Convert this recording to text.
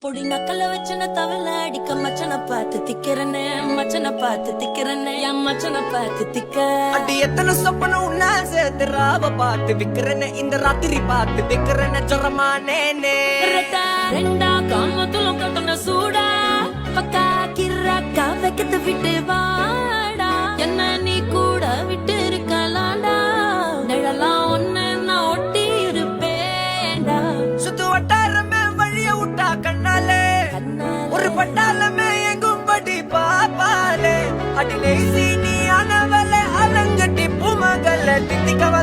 பொடி நக்கல வச்சன தவள அடிக்க மச்சன பார்த்து திக்கிறனே மச்சன பார்த்து திக்கிறனே என் மச்சன பார்த்து திக்க அடி எத்தனை சொப்பனம் உன்னா சேர்த்து ராவ பார்த்து விக்கிறனே இந்த ராத்திரி பார்த்து விக்கிறனே ஜொரமானே ரெண்டா காமத்துல கட்டண சூடா பக்கா கிராக்கா வைக்கத்து விட்டு வாடா என்ன நீ கூட விட்டு இருக்கலாண்டா நிழலாம் ஒன்னு நான் ஒட்டி இருப்பேன்டா சுத்து வட்டாரமே வழிய விட்டா கண்ணாலே ஒரு பட்டாளமே எங்கும் படி பாப்பாலே அடி லேசி நீ ஆனவளே அலங்கட்டி பூமகள தித்திக்கவ